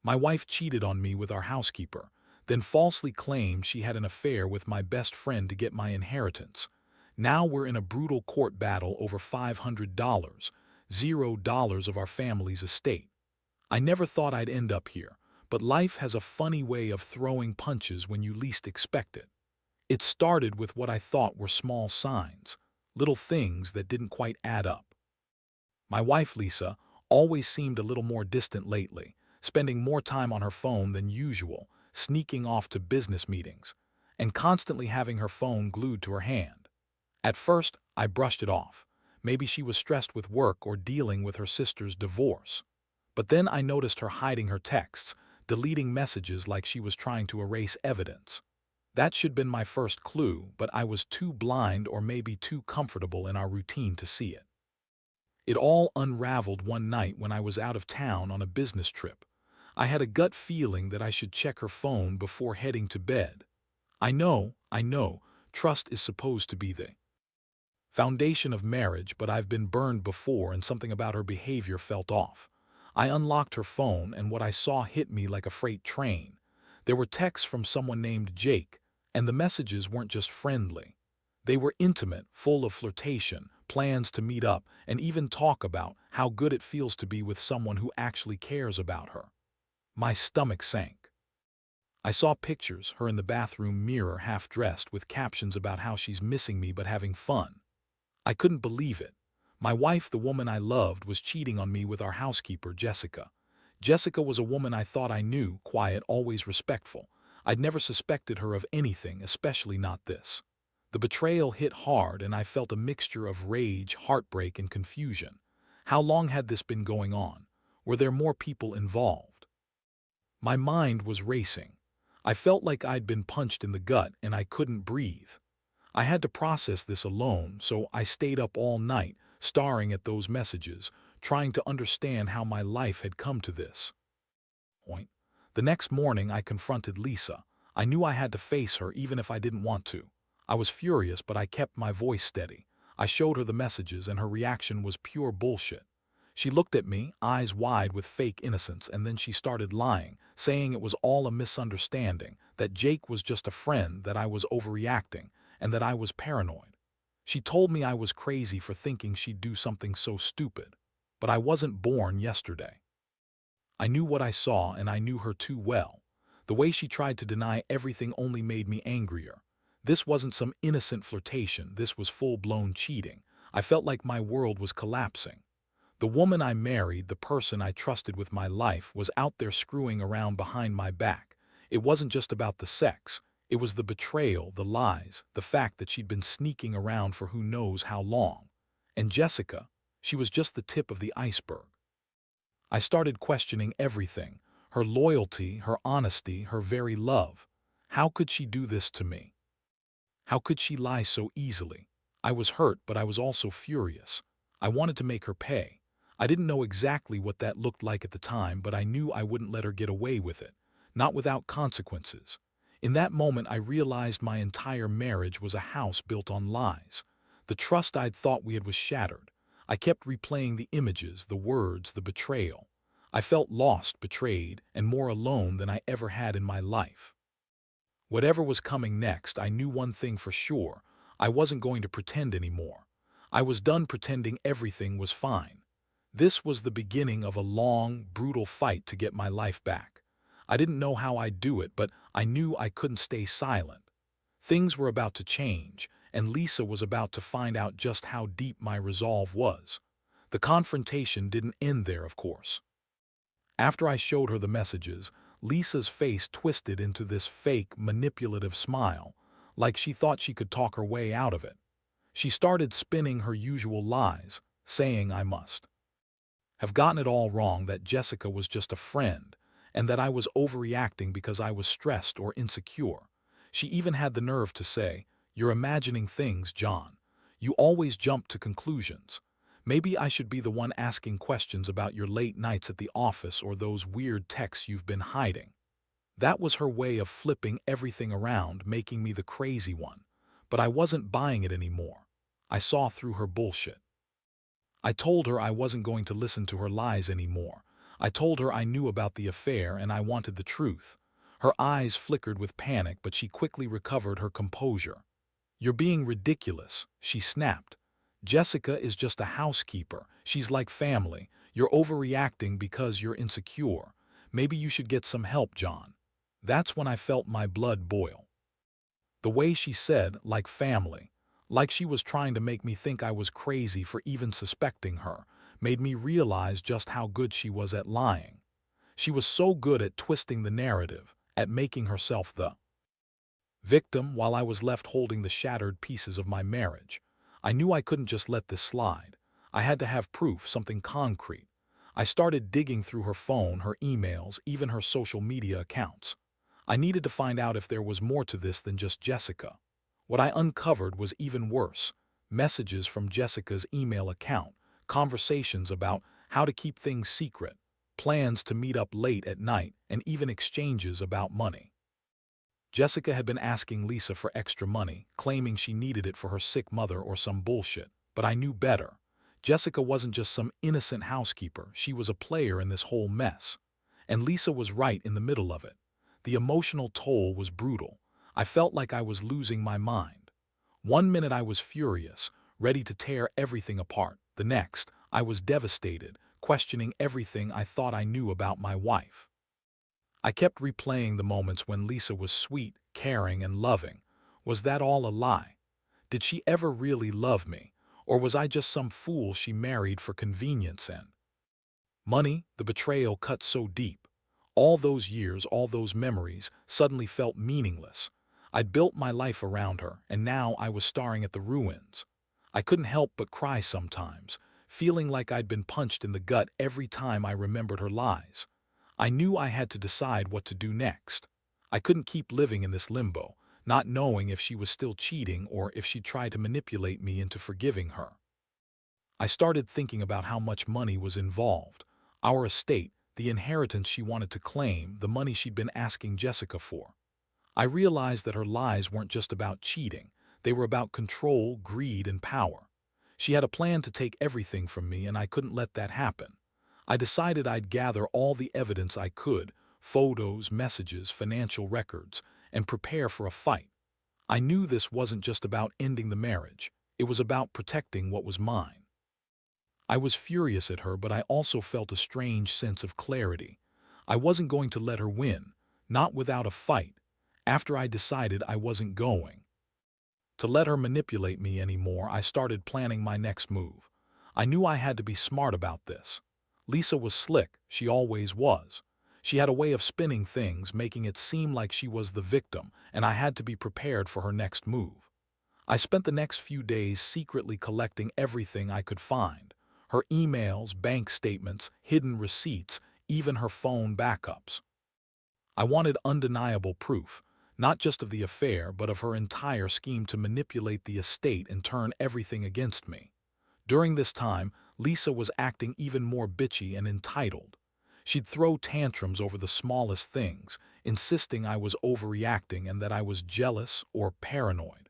My wife cheated on me with our housekeeper, then falsely claimed she had an affair with my best friend to get my inheritance. Now we're in a brutal court battle over $500, $0 of our family's estate. I never thought I'd end up here, but life has a funny way of throwing punches when you least expect it. It started with what I thought were small signs, little things that didn't quite add up. My wife, Lisa, always seemed a little more distant lately, spending more time on her phone than usual, sneaking off to business meetings, and constantly having her phone glued to her hand. At first, I brushed it off. Maybe she was stressed with work or dealing with her sister's divorce. But then I noticed her hiding her texts, deleting messages like she was trying to erase evidence. That should have been my first clue, but I was too blind or maybe too comfortable in our routine to see it. It all unraveled one night when I was out of town on a business trip. I had a gut feeling that I should check her phone before heading to bed. I know, trust is supposed to be the foundation of marriage, but I've been burned before and something about her behavior felt off. I unlocked her phone and what I saw hit me like a freight train. There were texts from someone named Jake, and the messages weren't just friendly. They were intimate, full of flirtation, plans to meet up, and even talk about how good it feels to be with someone who actually cares about her. My stomach sank. I saw pictures, her in the bathroom mirror half-dressed with captions about how she's missing me but having fun. I couldn't believe it. My wife, the woman I loved, was cheating on me with our housekeeper, Jessica. Jessica was a woman I thought I knew, quiet, always respectful. I'd never suspected her of anything, especially not this. The betrayal hit hard, and I felt a mixture of rage, heartbreak, and confusion. How long had this been going on? Were there more people involved? My mind was racing. I felt like I'd been punched in the gut and I couldn't breathe. I had to process this alone, so I stayed up all night, staring at those messages, trying to understand how my life had come to this point. The next morning, I confronted Lisa. I knew I had to face her even if I didn't want to. I was furious, but I kept my voice steady. I showed her the messages, and her reaction was pure bullshit. She looked at me, eyes wide with fake innocence, and then she started lying, saying it was all a misunderstanding, that Jake was just a friend, that I was overreacting, and that I was paranoid. She told me I was crazy for thinking she'd do something so stupid. But I wasn't born yesterday. I knew what I saw, and I knew her too well. The way she tried to deny everything only made me angrier. This wasn't some innocent flirtation, this was full-blown cheating. I felt like my world was collapsing. The woman I married, the person I trusted with my life, was out there screwing around behind my back. It wasn't just about the sex. It was the betrayal, the lies, the fact that she'd been sneaking around for who knows how long. And Jessica, she was just the tip of the iceberg. I started questioning everything, her loyalty, her honesty, her very love. How could she do this to me? How could she lie so easily? I was hurt, but I was also furious. I wanted to make her pay. I didn't know exactly what that looked like at the time, but I knew I wouldn't let her get away with it, not without consequences. In that moment, I realized my entire marriage was a house built on lies. The trust I'd thought we had was shattered. I kept replaying the images, the words, the betrayal. I felt lost, betrayed, and more alone than I ever had in my life. Whatever was coming next, I knew one thing for sure. I wasn't going to pretend anymore. I was done pretending everything was fine. This was the beginning of a long, brutal fight to get my life back. I didn't know how I'd do it, but I knew I couldn't stay silent. Things were about to change, and Lisa was about to find out just how deep my resolve was. The confrontation didn't end there, of course. After I showed her the messages, Lisa's face twisted into this fake, manipulative smile, like she thought she could talk her way out of it. She started spinning her usual lies, saying I must have gotten it all wrong, that Jessica was just a friend, and that I was overreacting because I was stressed or insecure. She even had the nerve to say, "You're imagining things, John. You always jump to conclusions. Maybe I should be the one asking questions about your late nights at the office or those weird texts you've been hiding." That was her way of flipping everything around, making me the crazy one. But I wasn't buying it anymore. I saw through her bullshit. I told her I wasn't going to listen to her lies anymore. I told her I knew about the affair and I wanted the truth. Her eyes flickered with panic, but she quickly recovered her composure. "You're being ridiculous," she snapped. "Jessica is just a housekeeper. She's like family. You're overreacting because you're insecure. Maybe you should get some help, John." That's when I felt my blood boil. The way she said, "like family," like she was trying to make me think I was crazy for even suspecting her, made me realize just how good she was at lying. She was so good at twisting the narrative, at making herself the victim while I was left holding the shattered pieces of my marriage. I knew I couldn't just let this slide. I had to have proof, something concrete. I started digging through her phone, her emails, even her social media accounts. I needed to find out if there was more to this than just Jessica. What I uncovered was even worse. Messages from Jessica's email account, conversations about how to keep things secret, plans to meet up late at night, and even exchanges about money. Jessica had been asking Lisa for extra money, claiming she needed it for her sick mother or some bullshit. But I knew better. Jessica wasn't just some innocent housekeeper, she was a player in this whole mess. And Lisa was right in the middle of it. The emotional toll was brutal. I felt like I was losing my mind. One minute I was furious, ready to tear everything apart. The next, I was devastated, questioning everything I thought I knew about my wife. I kept replaying the moments when Lisa was sweet, caring, and loving. Was that all a lie? Did she ever really love me? Or was I just some fool she married for convenience and money? The betrayal cut so deep. All those years, all those memories, suddenly felt meaningless. I'd built my life around her, and now I was staring at the ruins. I couldn't help but cry sometimes, feeling like I'd been punched in the gut every time I remembered her lies. I knew I had to decide what to do next. I couldn't keep living in this limbo, not knowing if she was still cheating or if she'd tried to manipulate me into forgiving her. I started thinking about how much money was involved. Our estate, the inheritance she wanted to claim, the money she'd been asking Jessica for. I realized that her lies weren't just about cheating. They were about control, greed, and power. She had a plan to take everything from me, and I couldn't let that happen. I decided I'd gather all the evidence I could, photos, messages, financial records, and prepare for a fight. I knew this wasn't just about ending the marriage. It was about protecting what was mine. I was furious at her, but I also felt a strange sense of clarity. I wasn't going to let her win, not without a fight, after I decided I wasn't going to let her manipulate me anymore. I started planning my next move. I knew I had to be smart about this. Lisa was slick, she always was. She had a way of spinning things, making it seem like she was the victim, and I had to be prepared for her next move. I spent the next few days secretly collecting everything I could find. Her emails, bank statements, hidden receipts, even her phone backups. I wanted undeniable proof, not just of the affair, but of her entire scheme to manipulate the estate and turn everything against me. During this time, Lisa was acting even more bitchy and entitled. She'd throw tantrums over the smallest things, insisting I was overreacting and that I was jealous or paranoid.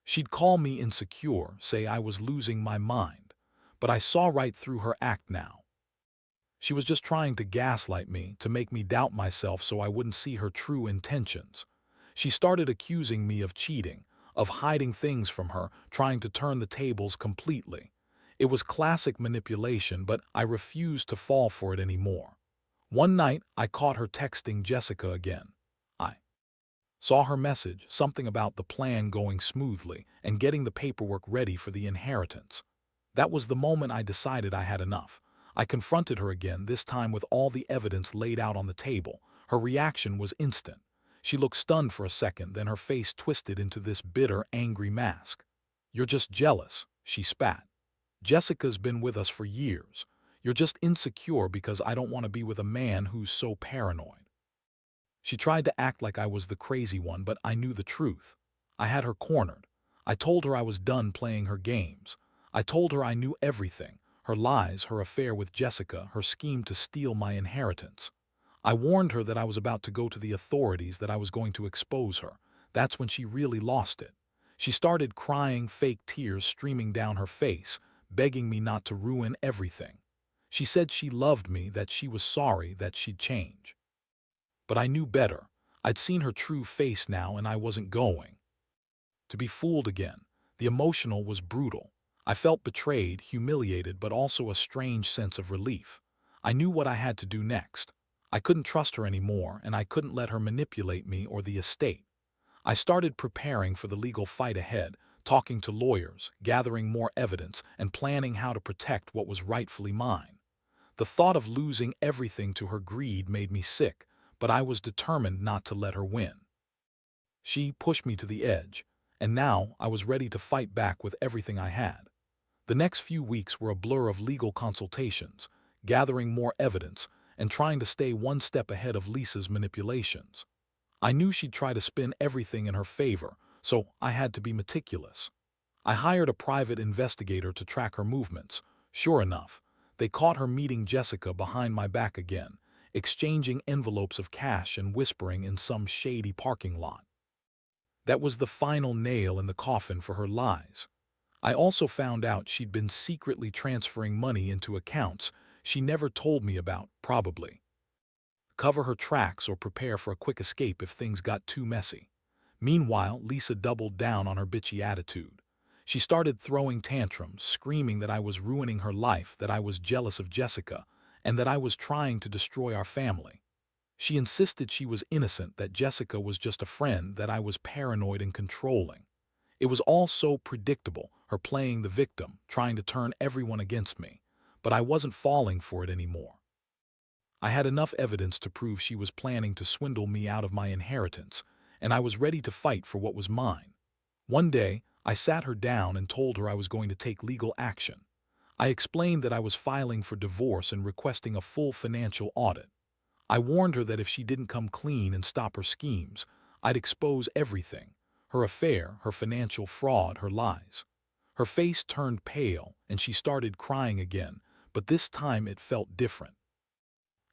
She'd call me insecure, say I was losing my mind. But I saw right through her act now. She was just trying to gaslight me, to make me doubt myself so I wouldn't see her true intentions. She started accusing me of cheating, of hiding things from her, trying to turn the tables completely. It was classic manipulation, but I refused to fall for it anymore. One night, I caught her texting Jessica again. I saw her message, something about the plan going smoothly and getting the paperwork ready for the inheritance. That was the moment I decided I had enough. I confronted her again, this time with all the evidence laid out on the table. Her reaction was instant. She looked stunned for a second, then her face twisted into this bitter, angry mask. "You're just jealous," she spat. "Jessica's been with us for years. You're just insecure because I don't want to be with a man who's so paranoid." She tried to act like I was the crazy one, but I knew the truth. I had her cornered. I told her I was done playing her games. I told her I knew everything, her lies, her affair with Jessica, her scheme to steal my inheritance. I warned her that I was about to go to the authorities, that I was going to expose her. That's when she really lost it. She started crying, fake tears streaming down her face, begging me not to ruin everything. She said she loved me, that she was sorry, that she'd change. But I knew better. I'd seen her true face now, and I wasn't going to be fooled again. The emotional was brutal. I felt betrayed, humiliated, but also a strange sense of relief. I knew what I had to do next. I couldn't trust her anymore, and I couldn't let her manipulate me or the estate. I started preparing for the legal fight ahead, talking to lawyers, gathering more evidence, and planning how to protect what was rightfully mine. The thought of losing everything to her greed made me sick, but I was determined not to let her win. She pushed me to the edge, and now I was ready to fight back with everything I had. The next few weeks were a blur of legal consultations, gathering more evidence, and trying to stay one step ahead of Lisa's manipulations. I knew she'd try to spin everything in her favor, so I had to be meticulous. I hired a private investigator to track her movements. Sure enough, they caught her meeting Jessica behind my back again, exchanging envelopes of cash and whispering in some shady parking lot. That was the final nail in the coffin for her lies. I also found out she'd been secretly transferring money into accounts she never told me about, probably cover her tracks or prepare for a quick escape if things got too messy. Meanwhile, Lisa doubled down on her bitchy attitude. She started throwing tantrums, screaming that I was ruining her life, that I was jealous of Jessica, and that I was trying to destroy our family. She insisted she was innocent, that Jessica was just a friend, that I was paranoid and controlling. It was all so predictable, her playing the victim, trying to turn everyone against me. But I wasn't falling for it anymore. I had enough evidence to prove she was planning to swindle me out of my inheritance, and I was ready to fight for what was mine. One day, I sat her down and told her I was going to take legal action. I explained that I was filing for divorce and requesting a full financial audit. I warned her that if she didn't come clean and stop her schemes, I'd expose everything: her affair, her financial fraud, her lies. Her face turned pale, and she started crying again, but this time it felt different.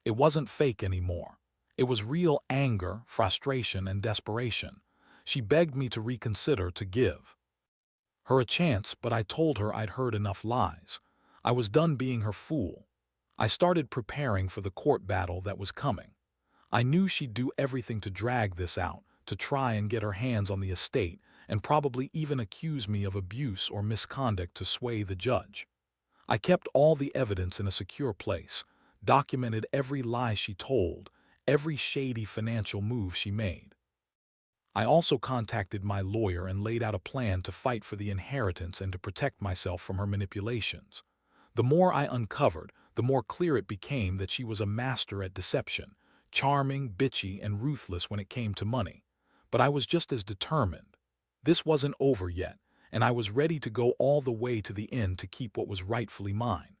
It wasn't fake anymore. It was real anger, frustration, and desperation. She begged me to reconsider, to give her a chance, but I told her I'd heard enough lies. I was done being her fool. I started preparing for the court battle that was coming. I knew she'd do everything to drag this out, to try and get her hands on the estate, and probably even accuse me of abuse or misconduct to sway the judge. I kept all the evidence in a secure place, documented every lie she told, every shady financial move she made. I also contacted my lawyer and laid out a plan to fight for the inheritance and to protect myself from her manipulations. The more I uncovered, the more clear it became that she was a master at deception, charming, bitchy, and ruthless when it came to money. But I was just as determined. This wasn't over yet, and I was ready to go all the way to the end to keep what was rightfully mine.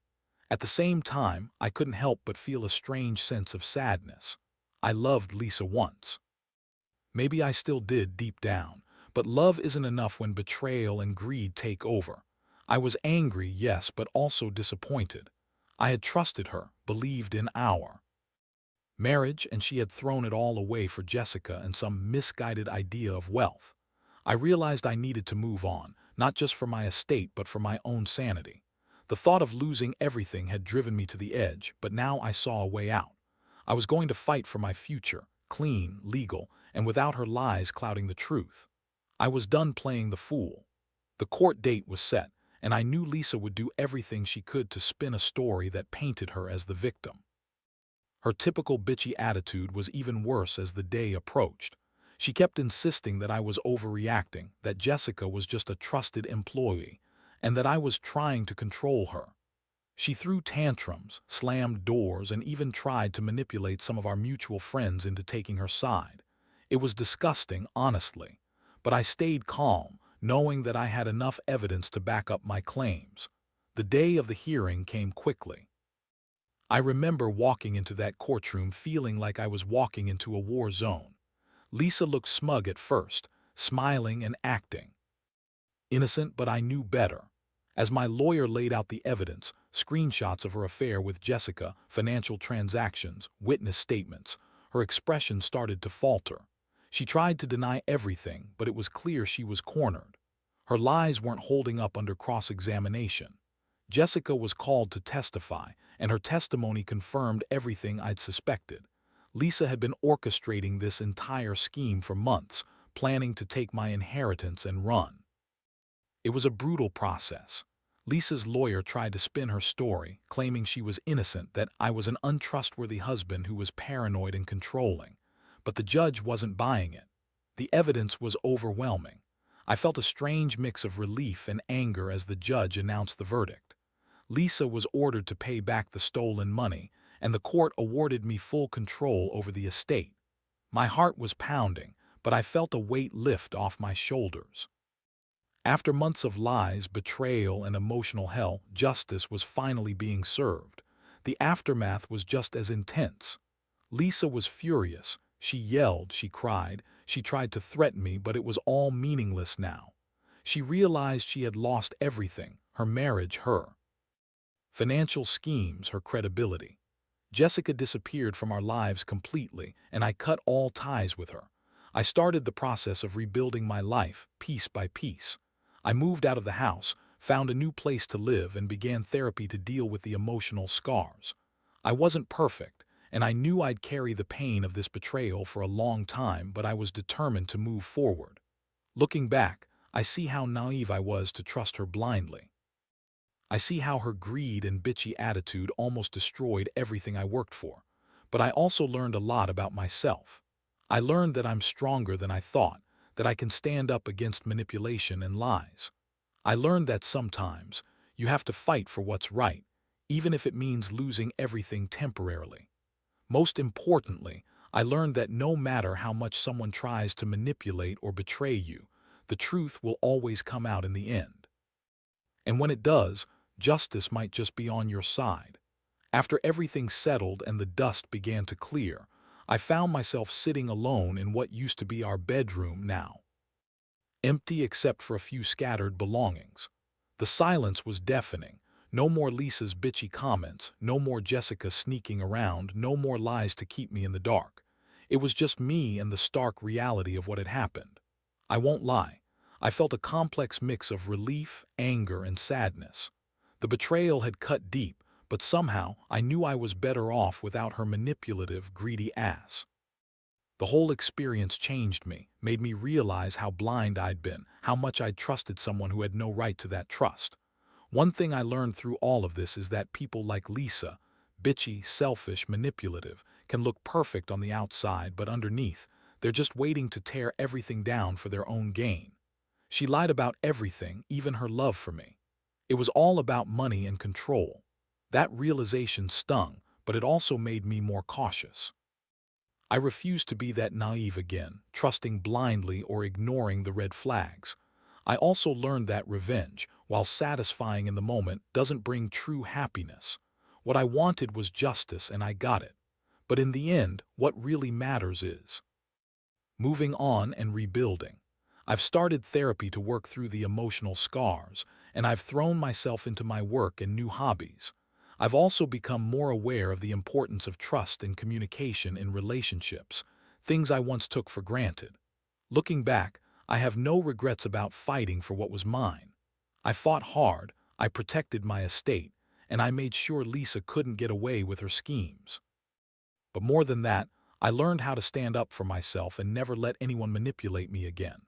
At the same time, I couldn't help but feel a strange sense of sadness. I loved Lisa once. Maybe I still did deep down, but love isn't enough when betrayal and greed take over. I was angry, yes, but also disappointed. I had trusted her, believed in our marriage, and she had thrown it all away for Jessica and some misguided idea of wealth. I realized I needed to move on, not just for my estate but for my own sanity. The thought of losing everything had driven me to the edge, but now I saw a way out. I was going to fight for my future, clean, legal, and without her lies clouding the truth. I was done playing the fool. The court date was set, and I knew Lisa would do everything she could to spin a story that painted her as the victim. Her typical bitchy attitude was even worse as the day approached. She kept insisting that I was overreacting, that Jessica was just a trusted employee, and that I was trying to control her. She threw tantrums, slammed doors, and even tried to manipulate some of our mutual friends into taking her side. It was disgusting, honestly, but I stayed calm, knowing that I had enough evidence to back up my claims. The day of the hearing came quickly. I remember walking into that courtroom feeling like I was walking into a war zone. Lisa looked smug at first, smiling and acting innocent, but I knew better. As my lawyer laid out the evidence, screenshots of her affair with Jessica, financial transactions, witness statements, her expression started to falter. She tried to deny everything, but it was clear she was cornered. Her lies weren't holding up under cross-examination. Jessica was called to testify, and her testimony confirmed everything I'd suspected. Lisa had been orchestrating this entire scheme for months, planning to take my inheritance and run. It was a brutal process. Lisa's lawyer tried to spin her story, claiming she was innocent, that I was an untrustworthy husband who was paranoid and controlling. But the judge wasn't buying it. The evidence was overwhelming. I felt a strange mix of relief and anger as the judge announced the verdict. Lisa was ordered to pay back the stolen money, and the court awarded me full control over the estate. My heart was pounding, but I felt a weight lift off my shoulders. After months of lies, betrayal, and emotional hell, justice was finally being served. The aftermath was just as intense. Lisa was furious. She yelled, she cried, she tried to threaten me, but it was all meaningless now. She realized she had lost everything: her marriage, her financial schemes, her credibility. Jessica disappeared from our lives completely, and I cut all ties with her. I started the process of rebuilding my life, piece by piece. I moved out of the house, found a new place to live, and began therapy to deal with the emotional scars. I wasn't perfect, and I knew I'd carry the pain of this betrayal for a long time, but I was determined to move forward. Looking back, I see how naive I was to trust her blindly. I see how her greed and bitchy attitude almost destroyed everything I worked for. But I also learned a lot about myself. I learned that I'm stronger than I thought, that I can stand up against manipulation and lies. I learned that sometimes you have to fight for what's right, even if it means losing everything temporarily. Most importantly, I learned that no matter how much someone tries to manipulate or betray you, the truth will always come out in the end. And when it does, justice might just be on your side. After everything settled and the dust began to clear, I found myself sitting alone in what used to be our bedroom, now empty except for a few scattered belongings. The silence was deafening. No more Lisa's bitchy comments, no more Jessica sneaking around, no more lies to keep me in the dark. It was just me and the stark reality of what had happened. I won't lie. I felt a complex mix of relief, anger, and sadness. The betrayal had cut deep, but somehow I knew I was better off without her manipulative, greedy ass. The whole experience changed me, made me realize how blind I'd been, how much I'd trusted someone who had no right to that trust. One thing I learned through all of this is that people like Lisa, bitchy, selfish, manipulative, can look perfect on the outside, but underneath, they're just waiting to tear everything down for their own gain. She lied about everything, even her love for me. It was all about money and control. That realization stung, but it also made me more cautious. I refused to be that naive again, trusting blindly or ignoring the red flags. I also learned that revenge, while satisfying in the moment, doesn't bring true happiness. What I wanted was justice, and I got it. But in the end, what really matters is moving on and rebuilding. I've started therapy to work through the emotional scars, and I've thrown myself into my work and new hobbies. I've also become more aware of the importance of trust and communication in relationships, things I once took for granted. Looking back, I have no regrets about fighting for what was mine. I fought hard, I protected my estate, and I made sure Lisa couldn't get away with her schemes. But more than that, I learned how to stand up for myself and never let anyone manipulate me again.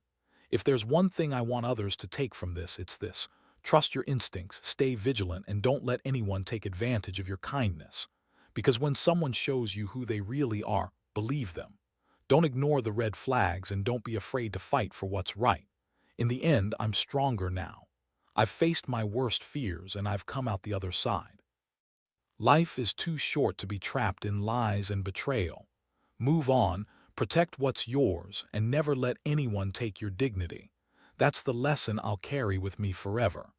If there's one thing I want others to take from this, it's this: trust your instincts, stay vigilant, and don't let anyone take advantage of your kindness. Because when someone shows you who they really are, believe them. Don't ignore the red flags, and don't be afraid to fight for what's right. In the end, I'm stronger now. I've faced my worst fears, and I've come out the other side. Life is too short to be trapped in lies and betrayal. Move on, protect what's yours, and never let anyone take your dignity. That's the lesson I'll carry with me forever.